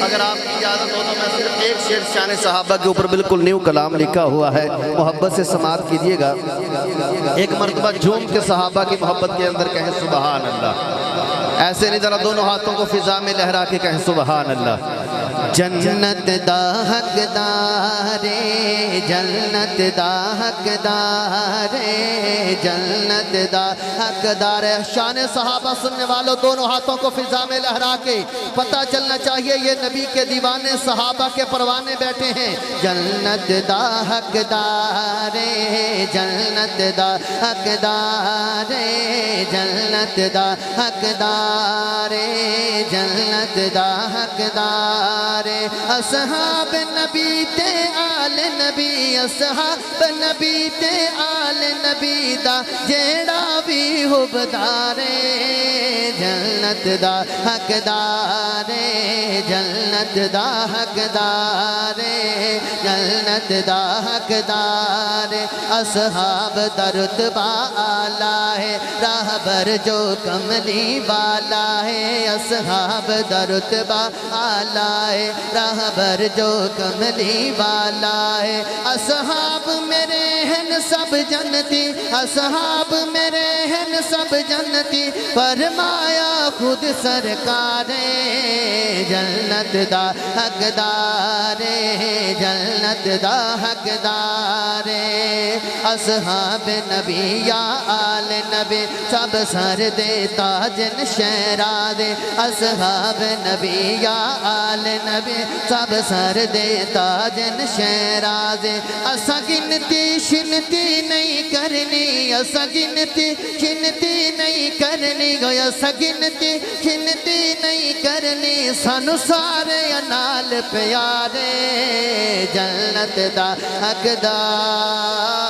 اگر آپ کی اجازت ہو تو میں صرف ایک شعر شان صحابہ کے اوپر بالکل نیو کلام لکھا ہوا ہے، محبت سے سماعت کیجئے گا۔ ایک مرتبہ جھوم کے صحابہ کی محبت کے اندر کہیں سبحان اللہ، ایسے نہیں ذرا دونوں ہاتھوں کو فضا میں لہرا کے کہیں سبحان اللہ۔ جنت دا حقدارے، جنت دا حقدارے، جنت دا حقدارے۔ شان صحابہ سننے والوں دونوں ہاتھوں کو فضا میں لہرا کے پتہ چلنا چاہیے یہ نبی کے دیوانے صحابہ کے پروانے بیٹھے ہیں۔ جنت دا حقدارے، جنت دا حقدارے، جنت دا حقدارے، جنت دا حقدارے۔ اصحاب نبی تے آل نبی، اصحاب نبی تے آل نبی دا جیڑا بھی حبدارے، جنت دا حقدارے، جنت دا حقدارے، جنت دا حقدارے۔ اصحاب دا رتبہ آلہ ہے، راہبر جو کملی والا ہے، اصحاب دا رتبہ آلہ ہے، راہبر جو کملی والا ہے۔ اصحاب میرے ہیں سب جنتی، اصحاب میرے ہیں سب جنتی، فرمایا خود سرکار جنت دا حقدارے، جنت دا حقدارے۔ اصحاب نبی یا آل نبی سب سر دے تاجن شہراد، اصحاب نبی یا آل نبی سب سر دے تاجن شہراز۔ اسا گنتی شنتی نہیں کرنی، اسا گنتی شنتی نہیں کرنی، اسا گنتی شنتی نہیں کرنی، سانو سارے نال پیارے جنت دا حقدار۔